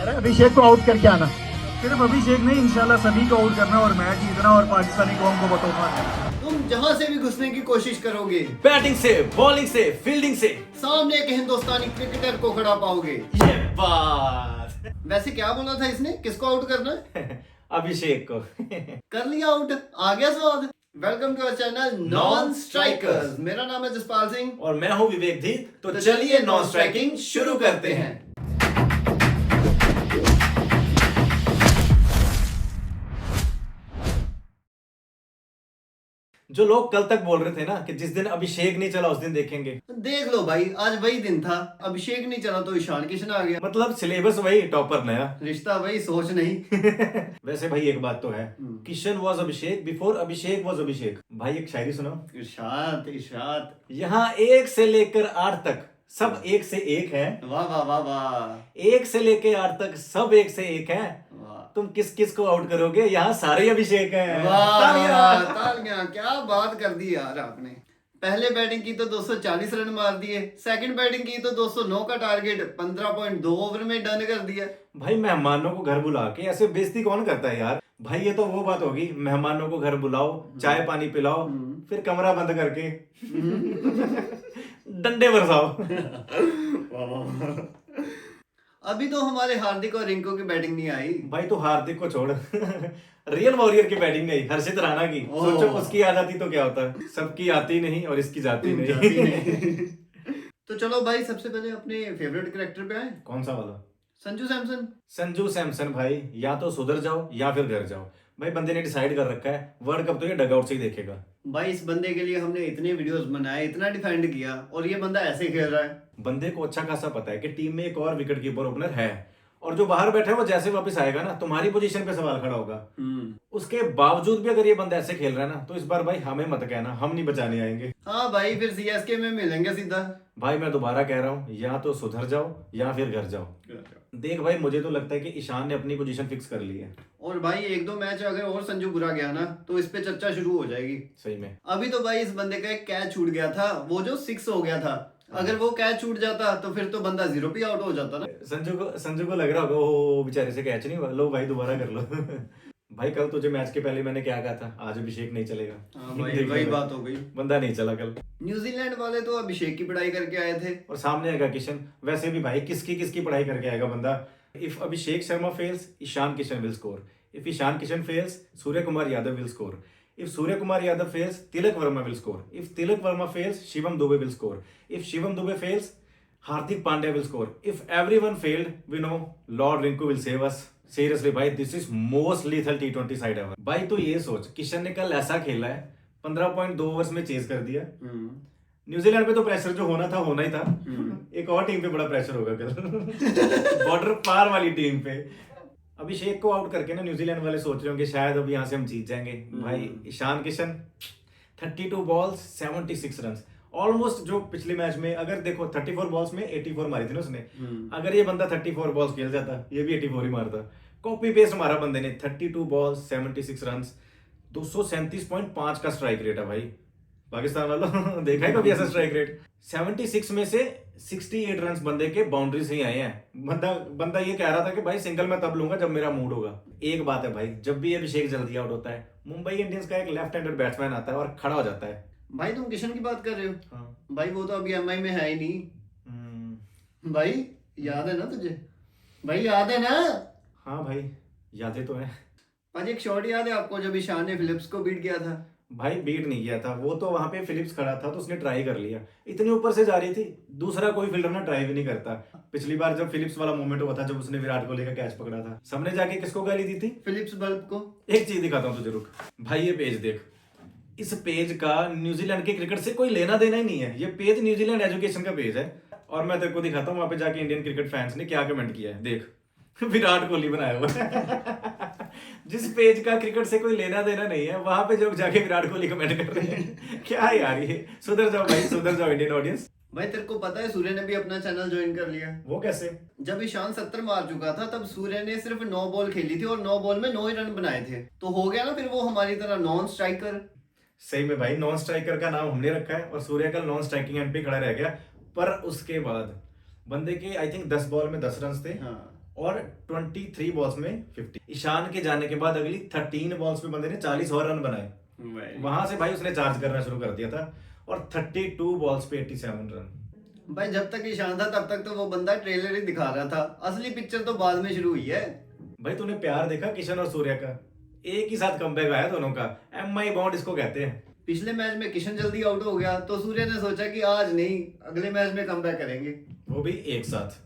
अरे अभिषेक को आउट करके आना। सिर्फ अभिषेक नहीं, इंशाल्लाह सभी को आउट करना और मैच जीतना और पाकिस्तानी कौम को बतौना। तुम जहां से भी घुसने की कोशिश करोगे, बैटिंग से, बॉलिंग से, फील्डिंग से, सामने एक हिंदुस्तानी क्रिकेटर को खड़ा पाओगे। ये बात। वैसे क्या बोला था इसने, किसको आउट करना है? अभिषेक को। कर लिया आउट, आ गया स्वाद। Welcome to our channel non strikers. मेरा नाम है जसपाल सिंह और मैं हूं विवेक धीर। तो चलिए नॉन स्ट्राइकिंग शुरू करते हैं। जो लोग कल तक बोल रहे थे ना कि जिस दिन अभिषेक नहीं चला उस दिन देखेंगे, देख लो भाई, आज वही दिन था। अभिषेक नहीं चला तो ईशान किशन आ गया। मतलब सिलेबस वही, टॉपर नया, रिश्ता वही, सोच नहीं। वैसे भाई एक बात तो है, Kishan was Abhishek before Abhishek was Abhishek. भाई एक शायरी सुनो। इरशाद इरशाद। यहाँ 1 से लेकर 8 तक सब एक से एक है। वाह वाह वाह वाह। 1 से लेकर 8 तक सब एक से एक है। तुम किस किस को आउट करोगे? यहाँ सारे अभिषेक हैं। वाह, तालियां। क्या बात कर दी यार आपने। पहले बैटिंग की तो 240 रन मार दिए, सेकंड बैटिंग की तो 209 का टारगेट 15.2 ओवर में डन कर दिया। भाई मेहमानों को घर बुला के ऐसे बेइज्जती कौन करता है यार? भाई ये तो वो बात होगी, मेहमानों को घर बुलाओ, चाय पानी पिलाओ, फिर कमरा बंद करके डंडे बरसाओ। अभी तो हमारे हार्दिक और रिंकू की बैटिंग नहीं आई। भाई तो हार्दिक को छोड़, रियल वॉरियर की बैटिंग नहीं, हर्षित राणा की। सोचो उसकी आ जाती तो क्या होता। सबकी आती नहीं और इसकी जाती नहीं। तो चलो भाई, सबसे पहले अपने फेवरेट कैरेक्टर पे आए। कौन सा वाला? संजू सैमसन। संजू सैमसन भाई, या तो सुधर जाओ या फिर घर जाओ। भाई बंदे ने डिसाइड कर रखा है, वर्ल्ड कप तो ये डगआउट से ही देखेगा। भाई इस बंदे के लिए हमने इतने वीडियोस बनाए, इतना डिफेंड किया, और ये बंदा ऐसे खेल रहा है। बंदे को अच्छा खासा पता है कि टीम में एक और विकेट कीपर ओपनर है, और जो बाहर बैठा है वो जैसे वापस आएगा ना, तुम्हारी पोजीशन पे सवाल खड़ा होगा। उसके बावजूद भी अगर ये बंदा ऐसे खेल रहा है ना, तो इस बार भाई हमें मत कहना, हम नहीं बचाने आएंगे। हाँ भाई, फिर सीएसके में मिलेंगे सीधा। भाई मैं दोबारा कह रहा हूँ, या तो सुधर जाओ या फिर घर जाओ। देख भाई, मुझे तो लगता है कि ईशान ने अपनी पोजीशन फिक्स कर ली है। और भाई एक दो मैच अगर और संजू बुरा गया ना, तो इस पे चर्चा शुरू हो जाएगी। सही में। अभी तो भाई इस बंदे का एक कैच छूट गया था, वो जो 6 हो गया था। अगर वो कैच छूट जाता तो फिर तो बंदा 0 पे आउट हो जाता ना। संजू को लग रहा होगा ओ बेचारे से कैच नहीं हुआ, लो भाई दोबारा कर लो। भाई कल तुझे मैच के पहले मैंने क्या कहा था, आज अभिषेक नहीं चलेगा। हाँ भाई, वही बात हो गई। बंदा नहीं चला कल। न्यूजीलैंड वाले तो अभिषेक की पढ़ाई करके आए थे, और सामने आएगा किशन। वैसे भी भाई किसकी पढ़ाई करके आएगा बंदा। If Abhishek Sharma fails, Ishan Kishan will score. If Ishan Kishan fails, Surya Kumar Yadav will score. If Surya Kumar Yadav fails, Tilak Verma will score. If Tilak Verma fails, Shivam Dube will score. If Shivam Dube fails, Hardik Pandya will score. If everyone failed, we know Lord Rinku will save us. Seriously भाई, this is most lethal T20 side ever. भाई तो ये सोच, किशन ने कल ऐसा खेला है, 15.2 ओवर्स में चेज कर दिया। न्यूजीलैंड पे तो प्रेशर जो होना था होना ही था। एक और टीम पे बड़ा प्रेशर होगा कल। बॉर्डर पार वाली टीम पे। अभिषेक को आउट करके ना न्यूजीलैंड वाले सोच रहे होंगे शायद अब यहाँ से हम जीत जाएंगे। भाई Ishan Kishan 32 balls 76 run, almost जो पिछले मैच में अगर देखो 34 बॉल्स में 84 मारी थी ना उसने। अगर ये बंदा 34 बॉल्स खेल जाता, ये भी 84 ही मारता। कॉपी पेस्ट मारा बंदे ने। 32 बॉल्स 76 रन, 237.5 का स्ट्राइक रेट है भाई। पाकिस्तान वालों देखा है कभी ऐसा स्ट्राइक रेट? 76 में से 68 रन बंदे के बाउंड्री से ही आए हैं। बंदा ये कह रहा था कि भाई सिंगल मैं तब लूंगा जब मेरा मूड होगा। एक बात है भाई, जब भी अभिषेक जल्दी आउट होता है, मुंबई इंडियंस का एक लेफ्ट हैंडेड बैट्समैन आता है और खड़ा हो जाता है। भाई तुम किशन की बात कर रहे हो? हाँ। भाई वो तो अभी एमआई में है ही नहीं। भाई याद है ना तुझे? भाई याद है ना? हाँ भाई यादें तो है। भाई एक शॉट याद है आपको जब ईशान ने फिलिप्स को बीट किया था? भाई बीट नहीं किया था, वो तो वहां पे फिलिप्स खड़ा था तो उसने ट्राई कर लिया। इतनी ऊपर से जा रही थी, दूसरा कोई फील्डर ना ट्राई भी नहीं करता। पिछली बार जब फिलिप्स वाला मोमेंट हुआ था, जब उसने विराट कोहली का कैच पकड़ा था, सबने जाके किसको गाली दी थी? फिलिप्स बल्ब को। एक चीज दिखाता हूँ तुझे, रुक भाई। ये पेज देख, इस पेज का न्यूजीलैंड के क्रिकेट से कोई लेना देना ही नहीं है। ये पेज न्यूजीलैंड एजुकेशन का पेज है। और मैं तेरे को दिखाता हूँ वहां पे जाके इंडियन क्रिकेट फैंस ने क्या कमेंट किया है, देख। विराट कोहली बनाया हुआ है। जिस पेज का क्रिकेट से कोई लेना देना नहीं है, वहां पे जो जाके विराट कोहली कमेंट कर रहे हैं। क्या यार ये, सुधर जाओ भाई, सुधर जाओ इंडियन ऑडियंस। भाई तेरे को पता है सूर्य ने भी अपना चैनल ज्वाइन कर लिया? वो कैसे? जब ईशान 70 मार चुका था, तब सूर्य ने सिर्फ 9 बॉल खेली थी और 9 बॉल में 9 ही रन बनाए थे। तो हो गया ना फिर वो हमारी तरह नॉन स्ट्राइकर। सही में भाई, नॉन स्ट्राइकर का नाम हमने रखा है और सूर्य कल नॉन स्ट्राइकिंग एंड पे खड़ा रह गया। पर उसके बाद बंदे के आई थिंक 10 बॉल में 10 रन थे। हाँ। और 23 बॉल्स में 50। ईशान के जाने के बाद अगली 13 बॉल्स पे बंदे ने 40 और रन बनाए। वहां से भाई उसने चार्ज करना शुरू कर दिया था और 32 बॉल्स पे 87 रन। भाई जब तक ईशान था तब तक तो वो बंदा ट्रेलर ही दिखा रहा था, असली पिक्चर तो बाद में शुरू हुई है। भाई तूने प्यार देखा किशन और सूर्या का, एक ही साथ कमबैक आया दोनों का, MI बॉन्ड इसको कहते हैं। पिछले मैच में किशन जल्दी आउट हो गया तो सूर्य ने सोचा कि आज नहीं, अगले मैच में कमबैक करेंगे, वो भी एक साथ।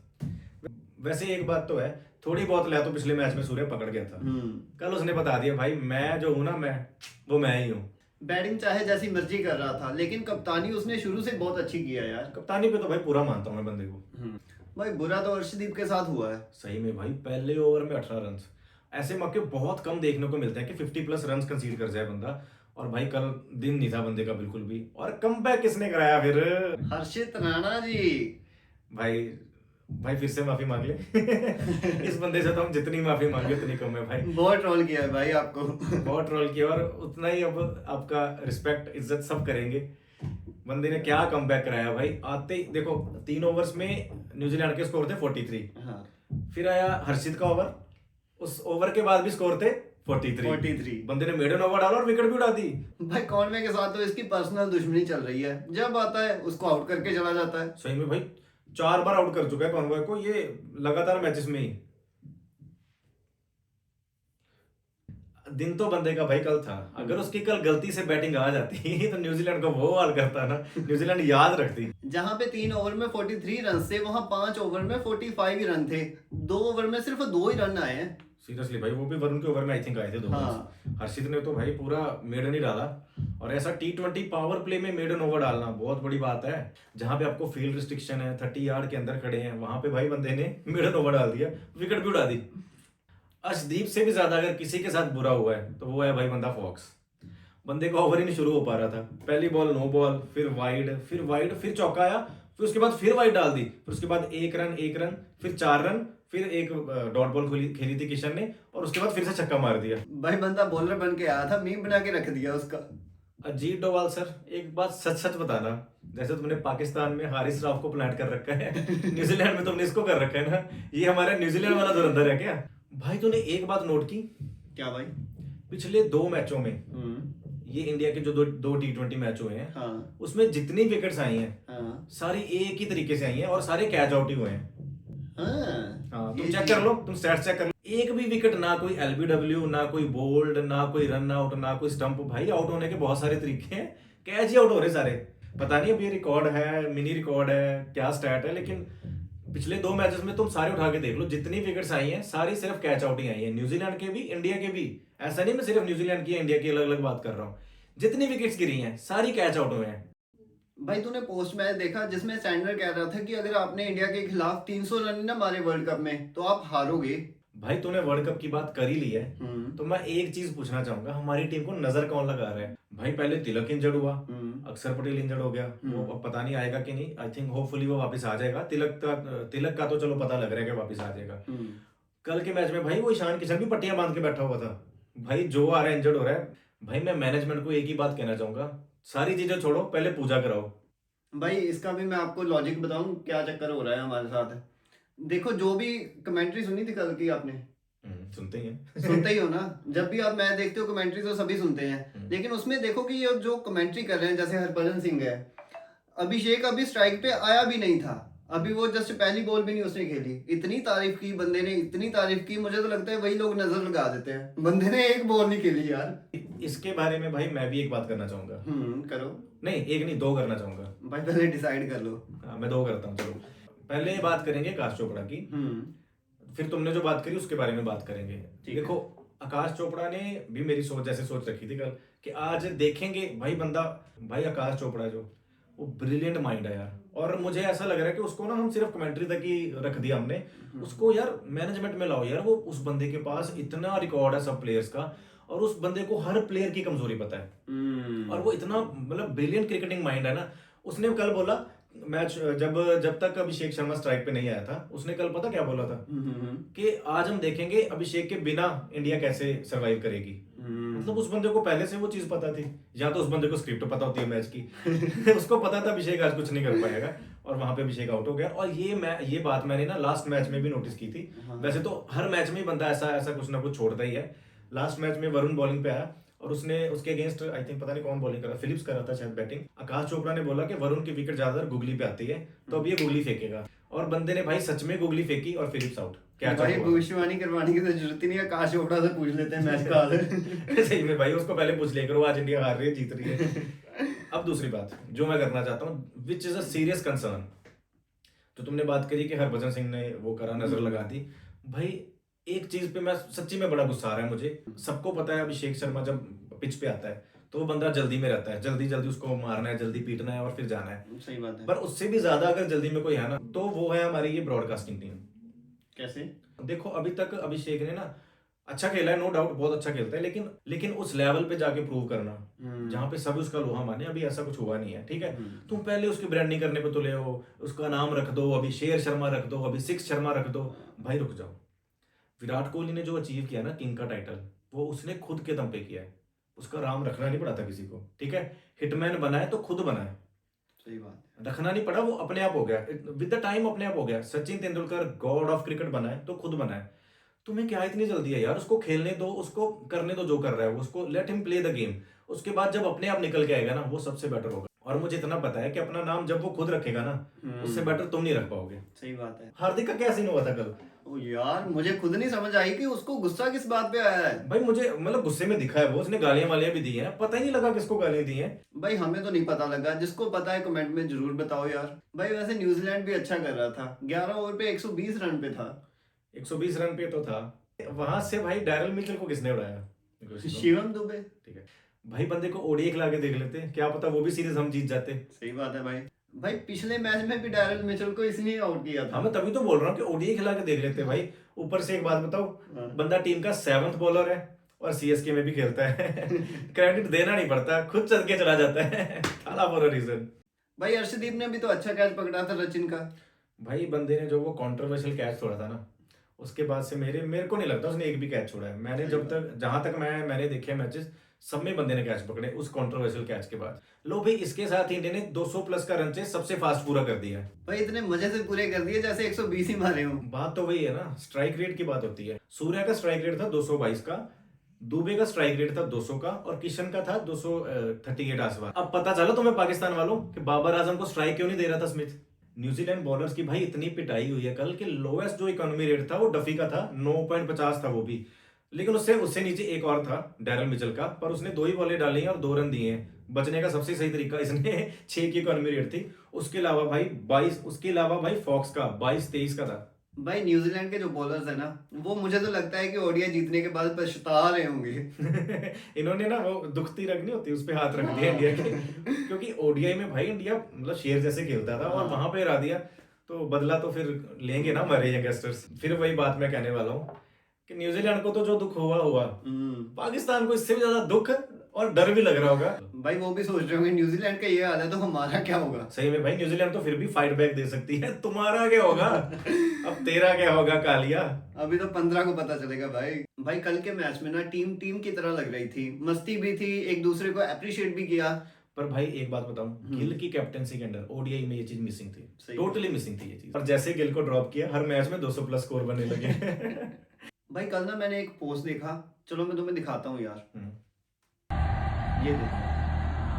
वैसे एक बात तो है, थोड़ी बहुत ले तो पिछले मैच में सूर्य पकड़ गया था। कल उसने बता दिया भाई मैं जो हूं ना, मैं ही हूँ। बैटिंग चाहे जैसी मर्जी कर रहा था, लेकिन कप्तानी उसने शुरू से बहुत अच्छी किया यार। कप्तानी पे तो भाई पूरा मानता हूँ मैं बंदे को। भाई बुरा तो अर्शदीप के साथ हुआ है। सही में भाई, पहले ओवर में 18 रन, ऐसे मौके बहुत कम देखने को मिलते हैं कि 50+ रन कंसीड कर जाए बंदा। और भाई कल दिन नहीं था बंदे का बिल्कुल भी। और कमबैक किसने कराया फिर? हर्षित राणा जी। भाई फिर से माफी मांग ले। इस बंदे से तो हम जितनी माफी मांगे उतनी कम है भाई। बहुत ट्रोल किया है भाई आपको। बहुत ट्रोल किया और उतना ही अब आपका रिस्पेक्ट इज्जत सब करेंगे। बंदे ने क्या कमबैक कराया भाई। आते ही देखो 3 ओवर्स में न्यूजीलैंड के स्कोर थे 43। हाँ। फिर आया हर्षित का ओवर, उस ओवर के बाद भी स्कोर थे 43। बंदे ने मेडन ओवर डाला और विकेट भी उड़ा दी। भाई कॉनवे के साथ तो इसकी पर्सनल दुश्मनी चल रही है, जब आता है उसको आउट करके चला जाता है। सही में भाई 4 बार आउट कर चुका है कॉनवे को ये लगातार मैचेस में ही। दिन तो बंदे का भाई कल था, अगर उसकी कल गलती से बैटिंग आ जाती तो न्यूजीलैंड को वो हाल करता ना, न्यूजीलैंड याद रखती। जहां पे 3 ओवर में 43 रन थे, वहां 5 ओवर में 45 ही रन थे। 2 ओवर में सिर्फ 2 ही रन आए हैं। सीरियसली भाई, वो भी वरुण के ओवर में आई थिंक आए थे 2 हाँ। हर्षित ने तो भाई पूरा मेडन ही डाला। और ऐसा T20 पावर प्ले में मेडन ओवर डालना बहुत बड़ी बात है। जहां पे आपको फील्ड रिस्ट्रिक्शन है, 30 यार्ड के अंदर खड़े हैं, वहां पे भाई बंदे ने मेडन ओवर डाल दिया, विकेट भी उड़ा दी। अर्शदीप से भी ज्यादा अगर किसी के साथ बुरा हुआ है तो वो है भाई बंदा फॉक्स। बंदे का ओवर ही नहीं शुरू हो पा रहा था, पहली बॉल नो बॉल, फिर वाइड, फिर चौका आया, फिर उसके बाद फिर वाइड डाल दी, फिर उसके बाद 1 रन, फिर 4 रन, फिर एक डॉट बॉल खेली थी किशन ने, और उसके बाद फिर से छक्का मार दिया। भाई बंदा बॉलर बन के आया था, मीम बना के रख दिया उसका। अजीत डोभाल सर, एक बात सच बताना, जैसे तुमने पाकिस्तान में हारिस राव को प्लांट कर रखा है, न्यूजीलैंड में तुमने इसको कर रखा है ना, ये हमारा न्यूजीलैंड वाला धुरंधर है क्या? भाई तूने एक बात नोट की? क्या भाई? पिछले 2 मैचों में ये इंडिया के जो दो T20 मैच हुए हैं, हाँ। उसमें जितनी विकेट्स आई हैं, हाँ। सारी एक ही तरीके से आई हैं और सारे कैच आउट ही हुए हैं। हाँ, तुम चेक कर लो, तुम स्टैट्स चेक कर लो, एक भी विकेट, ना कोई LBW, ना कोई बोल्ड, ना कोई रन आउट, ना कोई स्टंप। भाई आउट होने के बहुत सारे तरीके हैं, कैच ही आउट हो रहे सारे। पता नहीं अब ये रिकॉर्ड है, मिनी रिकॉर्ड है, क्या स्टैट है, लेकिन पिछले 2 मैचेस में तुम सारे उठा के देख लो, जितनी विकेट्स आई हैं सारी सिर्फ कैच आउट ही आई हैं। न्यूजीलैंड के भी, इंडिया के भी। ऐसा नहीं मैं सिर्फ न्यूजीलैंड की, इंडिया की अलग अलग बात कर रहा हूँ। जितनी विकेट्स गिरी हैं सारी कैच आउट हुए हैं। भाई तूने पोस्ट मैच देखा जिसमें सैंडर कह रहा था कि अगर आपने इंडिया के खिलाफ 300 रन ना मारे वर्ल्ड कप में तो आप हारोगे। भाई तूने वर्ल्ड कप की बात कर ही ली है, तो मैं एक चीज पूछना चाहूंगा, हमारी टीम को नजर कौन लगा रहा है? भाई पहले तिलक इंजर्ड हुआ, अक्षर पटेल इंजर्ड हो गया, वो अब पता नहीं आएगा कि नहीं। आई थिंक होपफुली वो वापस आ जाएगा। तिलक का तो चलो पता लग रहा है कि वापस आ जाएगा। कल के मैच में भाई वो ईशान किशन भी पट्टियां बांध के बैठा हुआ था। भाई जो आ रहा है इंजर्ड हो रहा है। भाई मैं मैनेजमेंट को एक ही बात कहना चाहूंगा, सारी चीजें छोड़ो, पहले पूजा कराओ। भाई इसका भी मैं आपको लॉजिक बताऊं क्या चक्कर हो रहा है हमारे साथ। देखो जो भी कमेंट्री सुनी थी कल की आपने, सुनते ही हैं। सुनते ही हो ना, जब भी आप मैच देखते हो कमेंट्री तो सभी सुनते हैं, लेकिन उसमें देखो कि ये जो कमेंट्री कर रहे हैं, जैसे हरभजन सिंह है, अभिषेक अभी स्ट्राइक पे आया भी नहीं था, अभी वो जस्ट पहली बॉल भी नहीं उसने खेली। इतनी तारीफ की बंदे ने, इतनी तारीफ की, मुझे तो लगता है वही लोग नजर लगा देते हैं। बंदे ने एक बॉल नहीं खेली यार। इसके बारे में भाई मैं भी एक बात करना चाहूंगा। करो। नहीं, एक नहीं 2 करना चाहूंगा। भाई पहले डिसाइड कर लो। मैं 2 करता हूँ। चलो पहले बात करेंगे आकाश चोपड़ा की, फिर तुमने जो बात करी उसके बारे में बात करेंगे। देखो आकाश चोपड़ा ने भी मेरी सोच जैसे सोच रखी थी कल कि आज देखेंगे भाई बंदा, भाई आकाश चोपड़ा जो वो ब्रिलियंट माइंड है यार। और मुझे ऐसा लग रहा है कि उसको ना हम सिर्फ कमेंट्री तक ही रख दिया हमने, उसको यार मैनेजमेंट में लाओ यार। वो उस बंदे के पास इतना रिकॉर्ड है सब प्लेयर्स का, और उस बंदे को हर प्लेयर की कमजोरी पता है। और वो इतना मतलब ब्रिलियंट क्रिकेटिंग माइंड है ना। उसने कल बोला मैच जब तक अभिषेक शर्मा स्ट्राइक पे नहीं आया था, उसने कल पता क्या बोला था कि आज हम देखेंगे अभिषेक के बिना इंडिया कैसे सरवाइव करेगी। मतलब उस बंदे को पहले से वो चीज पता थी, या तो उस बंदे को स्क्रिप्ट पता होती है मैच की उसको पता था अभिषेक आज कुछ नहीं कर पाएगा, और वहां पे अभिषेक आउट हो गया। और ये बात मैंने ना लास्ट मैच में भी नोटिस की थी। वैसे तो हर मैच में ही बंदा ऐसा ऐसा कुछ ना कुछ छोड़ता ही है। लास्ट मैच में वरुण बॉलिंग पे आया और उसने उसके अगेंस्ट आई थिंक पता नहीं कौन बॉलिंग कर रहा, फिलिप्स कर रहा था शायद बैटिंग। आकाश चोपड़ा ने बोला कि वरुण की विकेट ज्यादातर गुगली पे आती है, तो अब ये गुगली फेंकेगा, और बंदे ने भाई सच में गुगली फेंकी और फिलिप्स आउट। क्या भाई भविष्यवाणी करवाने की तो जरूरत ही नहीं है, आकाश चोपड़ा से पूछ लेते हैं मैच का हाल। सही में भाई उसको पहले पूछ लिया करो, आज इंडिया हार रही है जीत रही है। अब दूसरी बात जो मैं करना चाहता हूँ, which is a serious concern, तो तुमने बात करी कि हरभजन सिंह ने वो करा, नजर लगा दी। भाई एक चीज पे मैं सच्ची में बड़ा गुस्सा आ रहा है मुझे। सबको पता है अभिषेक शर्मा जब पिच पे आता है तो वो बंदा जल्दी में रहता है, जल्दी जल्दी उसको मारना है, जल्दी पीटना है और फिर जाना है। सही बात है। पर उससे भी ज्यादा अगर जल्दी में कोई है ना, तो वो है हमारी ये ब्रॉडकास्टिंग टीम। कैसे? देखो अभी तक अभिषेक ने ना अच्छा खेला है, नो डाउट बहुत अच्छा खेलता है, लेकिन उस लेवल पे जाके प्रूव करना जहाँ पे सब उसका लोहा माने, अभी ऐसा कुछ हुआ नहीं है। ठीक है, तुम पहले उसकी ब्रांडिंग करने पे तुले हो, उसका नाम रख दो, अभी शेर शर्मा रख दो, अभी सिक्स शर्मा रख दो। भाई रुक जाओ, विराट कोहली ने जो अचीव किया ना किंग का टाइटल, वो उसने खुद के दम पे किया है, उसका नाम रखना नहीं पड़ा था किसी को। ठीक है, हिटमैन बना है तो खुद बना है, सही बात है, रखना नहीं पड़ा, वो अपने आप हो गया, विद द टाइम अपने आप हो गया। Sachin Tendulkar God of cricket बना है तो खुद बना है। तुम्हें क्या इतनी जल्दी है यार, उसको खेलने दो, उसको करने दो जो कर रहा है, उसको let him play the game. उसके बाद जब अपने आप निकल के आएगा ना, वो सबसे बेटर होगा। और मुझे इतना पता है कि अपना नाम जब वो खुद रखेगा ना, उससे बेटर तुम नहीं रख पाओगे। सही बात है। हार्दिक का क्या सीन हुआ था कल? ओ यार मुझे खुद नहीं समझ आई कि उसको गुस्सा किस बात पे आया है। भाई मुझे मतलब गुस्से में दिखा है वो, उसने गालियां वालियां भी दी हैं, पता ही नहीं लगा किसको गालियां दी हैं। भाई हमें तो नहीं पता लगा, जिसको पता है कमेंट में जरूर बताओ यार। भाई वैसे न्यूजीलैंड भी अच्छा कर रहा था, 11 ओवर पे 120 रन पे था। 120 रन पे तो था। वहां से भाई डैरल मिचेल को किसने उड़ाया? शिवम दुबे। ठीक है भाई, बंदे को ओडीआई खिला के देख लेते, क्या पता वो भी सीरीज हम जीत जाते। सही बात है भाई। भाई पिछले मैच में भी डैरल मिचेल को इसने आउट किया था। हाँ मैं तभी तो बोल रहा हूँ कि ओडीआई खिला के देख लेते भाई। ऊपर से एक बात बताओ, बंदा टीम का 7th बॉलर है और सीएसके में भी खेलता है। क्रेडिट देना नहीं पड़ता, खुद चल के चला जाता है। थाला फॉर अ रीजन। भाई अर्शदीप ने भी तो अच्छा कैच पकड़ा था सचिन का। भाई बंदे ने जो वो कंट्रोवर्शियल कैच छोड़ा था ना, उसके बाद से मेरे को नहीं लगता उसने एक भी कैच छोड़ा है। मैंने जब तक जहां तक मैंने देखे मैचेस, सब में बंदे ने कैच पकड़े उस कंट्रोवर्शियल कैच के बाद। लो भाई, इसके साथ इंडिया ने 200 प्लस का रन चेस सबसे फास्ट पूरा कर दिया। भाई इतने मजे से पूरे कर दिए जैसे 120 ही मारे हो। बात तो वही है ना, स्ट्राइक रेट की बात होती है। सूर्या का स्ट्राइक रेट था 222 का, दुबे का स्ट्राइक रेट था 200 का, और किशन का था 238 आसपास। अब पता चला तुम्हें पाकिस्तान वालों कि बाबर आजम को स्ट्राइक क्यों नहीं दे रहा था स्मिथ। न्यूजीलैंड बॉलर्स की भाई इतनी पिटाई हुई है कल कि लोएस्ट जो इकोनॉमी रेट था वो डफी का था, 9.50 था वो भी। लेकिन उससे नीचे एक और था डैरल मिचेल का, पर उसने 2 ही बॉलें डाली हैं और 2 रन दिए हैं। बचने का सबसे सही तरीका इसने 6 की इकोनॉमी रेट थी। उसके अलावा भाई फॉक्स का 22-23 का था। भाई न्यूजीलैंड के जो बॉलर्स है ना, वो मुझे तो लगता है कि ओडीआई जीतने के बाद पछता रहे होंगे। इन्होंने ना वो दुखती रग नहीं होती, उस पे हाथ रख दिया इंडिया के। क्योंकि ओडीआई में भाई इंडिया मतलब शेर जैसे खेलता था, और वहां पे हरा दिया, तो बदला तो फिर लेंगे ना हमारे यंगस्टर्स। फिर वही बात मैं कहने वाला हूँ कि न्यूजीलैंड को तो जो दुख हुआ, पाकिस्तान को इससे भी ज्यादा दुख और डर भी लग रहा होगा। भाई वो भी सोच रहे होंगे न्यूजीलैंड का ये हाल है तो हमारा क्या होगा। सही में भाई, न्यूजीलैंड तो फिर भी फाइट बैक दे सकती है, तुम्हारा क्या होगा? अब तेरा क्या होगा कालिया? अभी तो 15 को पता चलेगा भाई कल के मैच में ना टीम की तरह लग रही थी, मस्ती भी थी, एक दूसरे को अप्रिशिएट भी किया। पर भाई एक बात बताऊं, गिल की कैप्टेंसी के अंडर ओडीआई में ये चीज मिसिंग थी, टोटली मिसिंग थी ये चीज। और जैसे गिल को ड्रॉप किया, हर मैच में 200 प्लस स्कोर बनने लगे। भाई कल ना मैंने एक पोस्ट देखा, चलो मैं तुम्हें दिखाता हूँ यार। ये देखो,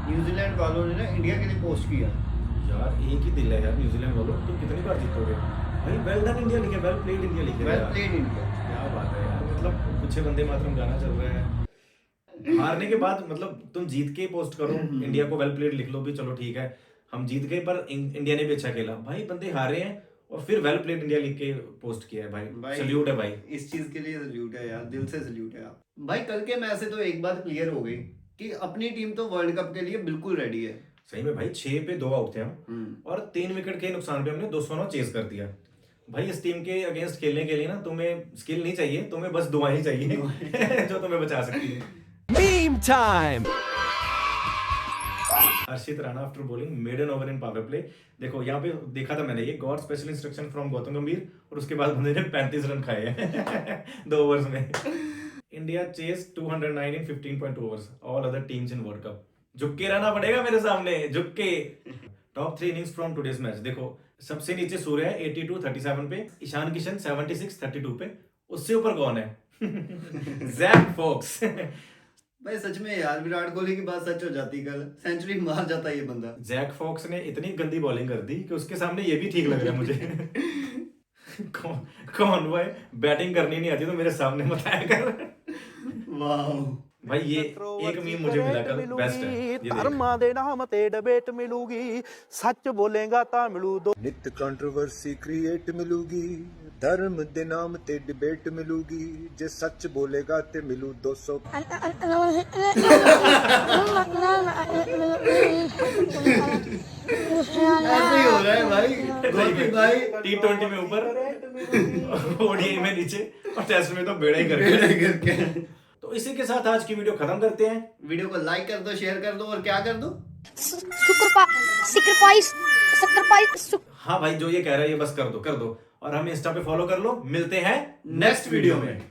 न्यूजीलैंड वालों ने ना इंडिया के लिए पोस्ट किया। यार एक ही दिल है यार न्यूजीलैंड वालों, तुम कितनी बार जीतोगे भाई? वेल डन इंडिया लिखे, वेल प्लेड इंडिया लिखे, वेल प्लेड इंडिया। क्या बात है यार, मतलब पीछे वंदे मातरम गाना चल रहा है। हारने के बाद मतलब तुम जीत के पोस्ट करो इंडिया को वेल प्लेड लिख लो भी, चलो ठीक है हम जीत गए पर इंडिया ने भी अच्छा खेला। भाई बंदे हारे हैं और फिर वेल प्लेड इंडिया लिख के पोस्ट किया है भाई, सल्यूट है भाई। इस चीज के लिए सल्यूट है यार, दिल से सल्यूट है आप। भाई कल के मैच से तो एक बात क्लियर हो गई कि अपनी टीम तो वर्ल्ड कप के लिए बिल्कुल रेडी है। सही में भाई, 6 पे 2 आउट थे हम, और 3 विकेट के नुकसान पे हमने 209 चेस कर दिया। भाई इस टीम के अगेंस्ट खेलने के लिए ना तुम्हें स्किल नहीं चाहिए, तुम्हें बस दुआएं ही चाहिए जो तुम्हें बचा सकती है। Meme time. Harshit Rana after bowling maiden over in power play. देखो यहाँ पे देखा था मैंने, ये god special instruction from Gautam Gambhir, और उसके बाद बंदे ने 35 रन खाए हैं 2 ओवर्स में। India chase 209 in 15.2 overs. All other teams in World Cup. झुक के रहना पड़ेगा मेरे सामने, झुक के। Top 3 innings from today's match. देखो सबसे नीचे सूर्य है 82-37 पे, ईशान किशन 76-32 पे, उससे ऊपर कौन है? Jack Fox. भाई सच में यार, विराट कोहली की बात सच हो जाती, कल सेंचुरी मार जाता ये बंदा। जैक फॉक्स ने इतनी गंदी बॉलिंग कर दी कि उसके सामने ये भी ठीक लग रहा है मुझे। कौन वो है, बैटिंग करनी नहीं आती तो मेरे सामने मत आया कर। वाह भाई ये एक मीम मुझे मिला कल, बेस्ट है ये देख। ਧਰਮਾਂ ਦੇ ਨਾਮ ਤੇ ਡਿਬੇਟ ਮਿਲੂਗੀ ਸੱਚ ਬੋਲੇਗਾ ਤਾਂ ਮਿਲੂ ਦੋ ਨਿਤ ਕੰਟਰੋਵਰਸੀ ਕ੍ਰੀਏਟ ਮਿਲੂਗੀ ਧਰਮ ਦੇ ਨਾਮ ਤੇ ਡਿਬੇਟ ਮਿਲੂਗੀ ਜੇ ਸੱਚ ਬੋਲੇਗਾ ਤੇ ਮਿਲੂ 200 ऐसे ही हो रहा है भाई। गोलकीपर भाई T20 में ऊपर, ओडीआई में नीचे और टेस्ट में तो बेड़ा ही करके। तो इसी के साथ आज की वीडियो खत्म करते हैं। वीडियो को लाइक कर दो, शेयर कर दो और क्या कर दो, सैक्रिफाइस हाँ भाई जो ये कह रहा है ये बस कर दो और हमें इंस्टा पे फॉलो कर लो। मिलते हैं नेक्स्ट वीडियो में।